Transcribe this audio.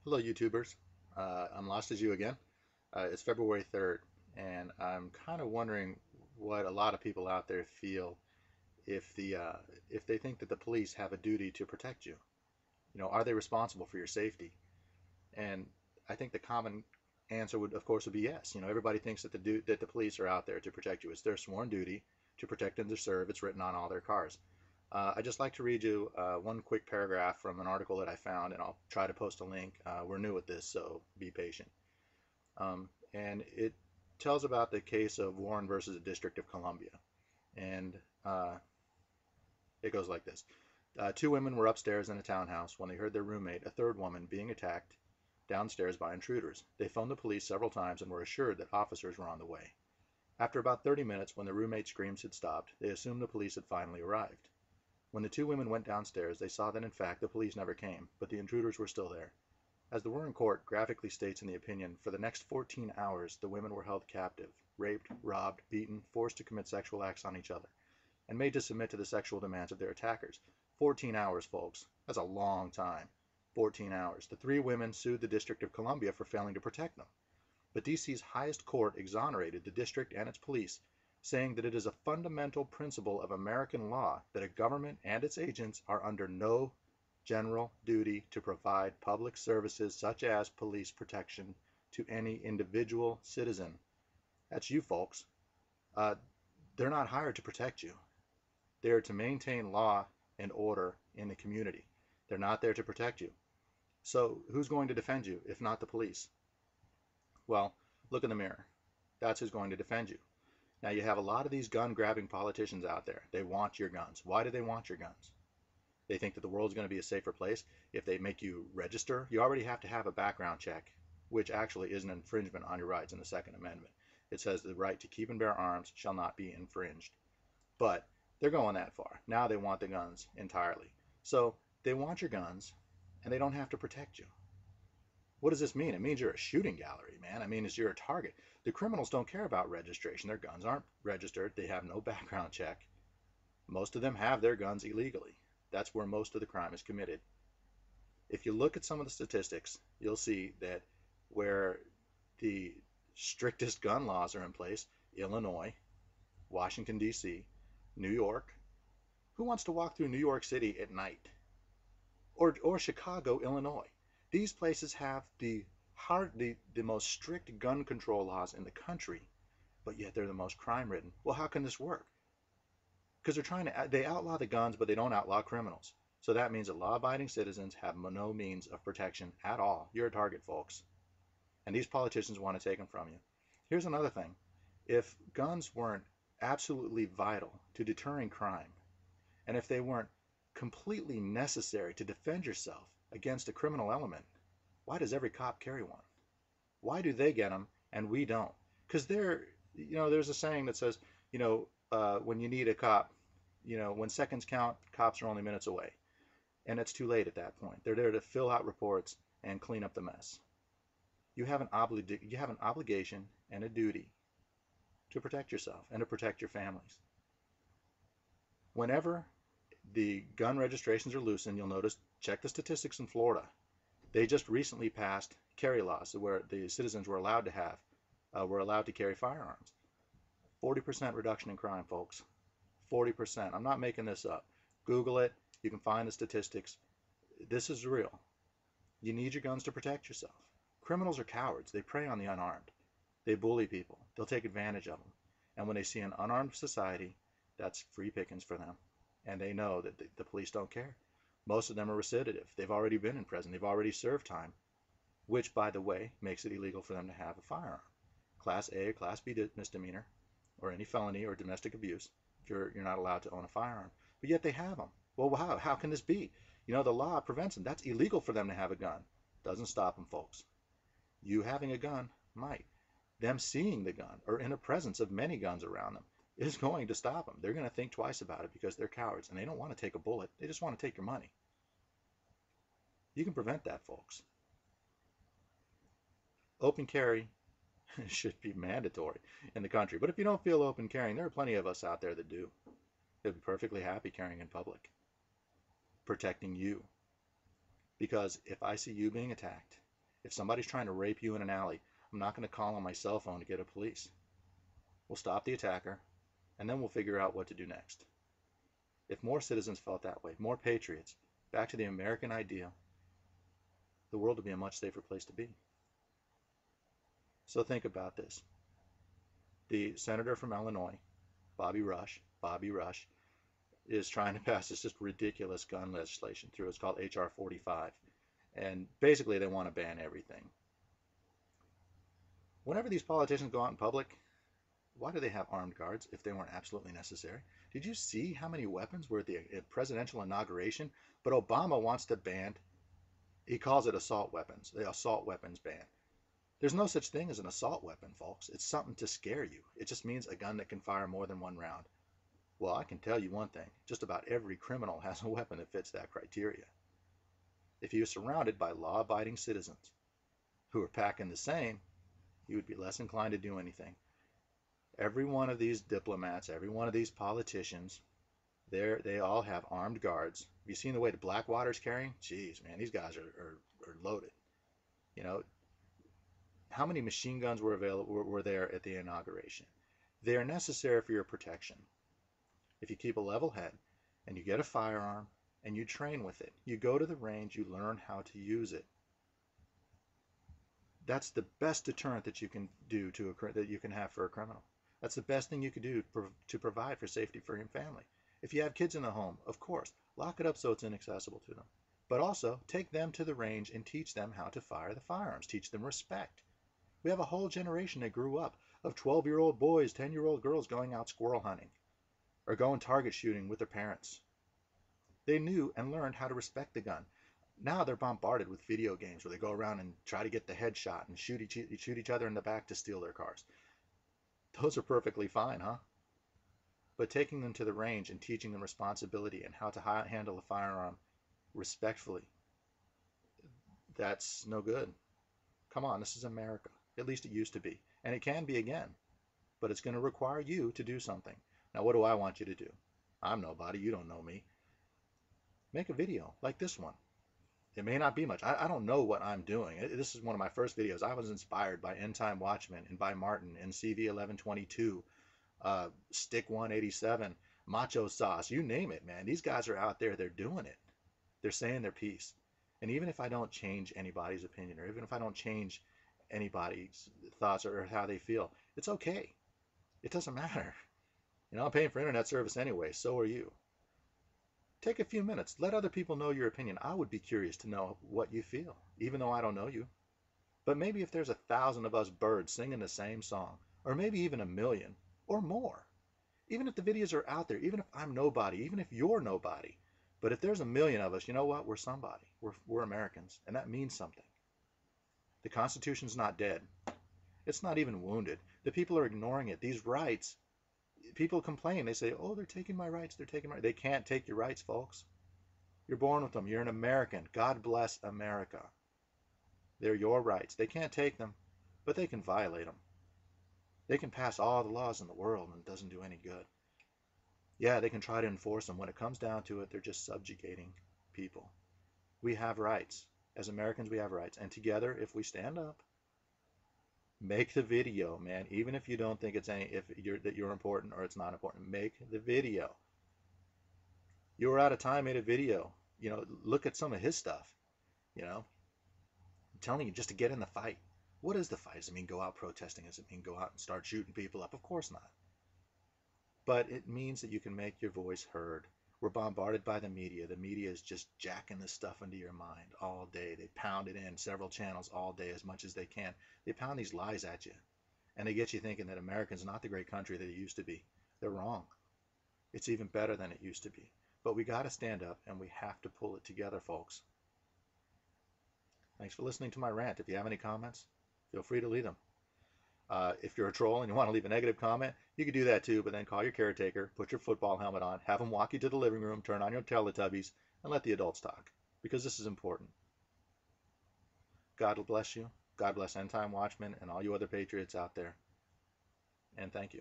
Hello, YouTubers. I'm Lost as You again. It's February 3rd, and I'm kind of wondering what a lot of people out there feel if if they think that the police have a duty to protect you. Are they responsible for your safety? And I think the common answer would, of course, would be yes. Everybody thinks that the police are out there to protect you. It's their sworn duty to protect and to serve. It's written on all their cars. I'd just like to read you one quick paragraph from an article that I found, and I'll try to post a link. We're new at this, so be patient. And it tells about the case of Warren versus the District of Columbia. And it goes like this. Two women were upstairs in a townhouse when they heard their roommate, a third woman, being attacked downstairs by intruders. They phoned the police several times and were assured that officers were on the way. After about 30 minutes, when the roommate's screams had stopped, they assumed the police had finally arrived. When the two women went downstairs, they saw that in fact the police never came, but the intruders were still there. As the Warren court graphically states in the opinion, for the next 14 hours the women were held captive, raped, robbed, beaten, forced to commit sexual acts on each other, and made to submit to the sexual demands of their attackers. 14 hours, folks. That's a long time. 14 hours. The three women sued the District of Columbia for failing to protect them. But D.C.'s highest court exonerated the district and its police, saying that it is a fundamental principle of American law that a government and its agents are under no general duty to provide public services such as police protection to any individual citizen. That's you, folks. Uh, they're not hired to protect you. They're to maintain law and order in the community. They're not there to protect you. So who's going to defend you if not the police? Well, look in the mirror. That's who's going to defend you. Now, you have a lot of these gun-grabbing politicians out there. They want your guns. Why do they want your guns? They think that the world's going to be a safer place if they make you register. You already have to have a background check, which actually is an infringement on your rights in the Second Amendment. It says the right to keep and bear arms shall not be infringed. But they're going that far. Now they want the guns entirely. So they want your guns, and they don't have to protect you. What does this mean? It means you're a shooting gallery, man. I mean, you're a target. The criminals don't care about registration. Their guns aren't registered. They have no background check. Most of them have their guns illegally. That's where most of the crime is committed. If you look at some of the statistics, you'll see that where the strictest gun laws are in place, Illinois, Washington, D.C., New York. Who wants to walk through New York City at night? Or Chicago, Illinois? These places have the most strict gun control laws in the country, but yet they're the most crime ridden. Well, how can this work? Because they outlaw the guns, but they don't outlaw criminals. So that means that law-abiding citizens have no means of protection at all. You're a target, folks. And these politicians want to take them from you. Here's another thing. If guns weren't absolutely vital to deterring crime, and if they weren't completely necessary to defend yourself against a criminal element, why does every cop carry one? Why do they get them and we don't? Because there's a saying that says, when you need a cop, when seconds count, cops are only minutes away. And it's too late at that point. They're there to fill out reports and clean up the mess. You have an obligation and a duty to protect yourself and to protect your families. Whenever the gun registrations are loosened, you'll notice, check the statistics in Florida. They just recently passed carry laws where the citizens were allowed to carry firearms. 40% reduction in crime, folks. 40%. I'm not making this up. Google it. You can find the statistics. This is real. You need your guns to protect yourself. Criminals are cowards. They prey on the unarmed. They bully people. They'll take advantage of them. And when they see an unarmed society, that's free pickings for them. And they know that the police don't care. Most of them are recidivative. They've already been in prison. They've already served time, which, by the way, makes it illegal for them to have a firearm. Class A or Class B misdemeanor, or any felony or domestic abuse, if you're not allowed to own a firearm. But yet they have them. Well, how can this be? The law prevents them. That's illegal for them to have a gun. Doesn't stop them, folks. You having a gun might. Them seeing the gun or in the presence of many guns around them is going to stop them. They're going to think twice about it because they're cowards and they don't want to take a bullet. They just want to take your money. You can prevent that, folks. Open carry should be mandatory in the country. But if you don't feel open carrying, there are plenty of us out there that do. They'll be perfectly happy carrying in public, protecting you. Because if I see you being attacked If somebody's trying to rape you in an alley, I'm not going to call on my cell phone to get a police. We'll stop the attacker, and then we'll figure out what to do next. If more citizens felt that way, more patriots, back to the American ideal, the world would be a much safer place to be. So think about this. The senator from Illinois, Bobby Rush, is trying to pass this just ridiculous gun legislation through. It's called H.R. 45. And basically they want to ban everything. Whenever these politicians go out in public, why do they have armed guards if they weren't absolutely necessary? Did you see how many weapons were at the presidential inauguration? But Obama wants to ban, he calls it assault weapons, the assault weapons ban. There's no such thing as an assault weapon, folks. It's something to scare you. It just means a gun that can fire more than one round. Well, I can tell you one thing. Just about every criminal has a weapon that fits that criteria. If he was surrounded by law-abiding citizens who are packing the same, he would be less inclined to do anything. Every one of these diplomats, every one of these politicians, they all have armed guards. Have you seen the way the Blackwater's carrying? Jeez, man, these guys are loaded. You know, how many machine guns were there at the inauguration? They are necessary for your protection. If you keep a level head and you get a firearm and you train with it, you go to the range, you learn how to use it. That's the best deterrent that you can do that you can have for a criminal. That's the best thing you could do to provide for safety for your family. If you have kids in the home, of course, lock it up so it's inaccessible to them. But also take them to the range and teach them how to fire the firearms. Teach them respect. We have a whole generation that grew up of 12-year-old boys, 10-year-old girls going out squirrel hunting or going target shooting with their parents. They knew and learned how to respect the gun. Now they're bombarded with video games where they go around and try to get the headshot and shoot each other in the back to steal their cars. Those are perfectly fine, huh? But taking them to the range and teaching them responsibility and how to handle a firearm respectfully, that's no good. Come on, this is America. At least it used to be. And it can be again. But it's going to require you to do something. Now, what do I want you to do? I'm nobody. You don't know me. Make a video like this one. It may not be much. I don't know what I'm doing. This is one of my first videos. I was inspired by End Time Watchmen and by Martin and CV 1122, Stick 187, Macho Sauce, you name it, man. These guys are out there. They're doing it. They're saying their piece. And even if I don't change anybody's opinion, or even if I don't change anybody's thoughts or how they feel, it's okay. It doesn't matter. You know, I'm paying for internet service anyway. So are you. Take a few minutes. Let other people know your opinion. I would be curious to know what you feel, even though I don't know you. But maybe if there's 1,000 of us birds singing the same song, or maybe even 1,000,000 or more, even if the videos are out there, even if I'm nobody, even if you're nobody, but if there's 1,000,000 of us, you know what? We're somebody. We're Americans, and that means something. The Constitution's not dead. It's not even wounded. The people are ignoring it. These rights, people complain. They say, oh, they're taking my rights. They're taking my rights. They can't take your rights, folks. You're born with them. You're an American. God bless America. They're your rights. They can't take them, but they can violate them. They can pass all the laws in the world and it doesn't do any good. Yeah, they can try to enforce them. When it comes down to it, they're just subjugating people. We have rights. As Americans, we have rights. And together, if we stand up, make the video, man. Even if you don't think it's that you're important or it's not important, make the video. You were out of time, made a video. You know, look at some of his stuff. You know, I'm telling you, just to get in the fight. What is the fight? Does it mean go out protesting? Does it mean go out and start shooting people up? Of course not. But it means that you can make your voice heard. We're bombarded by the media. The media is just jacking this stuff into your mind all day. They pound it in several channels all day as much as they can. They pound these lies at you. And they get you thinking that America's not the great country that it used to be. They're wrong. It's even better than it used to be. But we got to stand up and we have to pull it together, folks. Thanks for listening to my rant. If you have any comments, feel free to leave them. If you're a troll and you want to leave a negative comment, you can do that too, but then call your caretaker, put your football helmet on, have them walk you to the living room, turn on your Teletubbies, and let the adults talk, because this is important. God will bless you. God bless End Time Watchmen and all you other patriots out there. And thank you.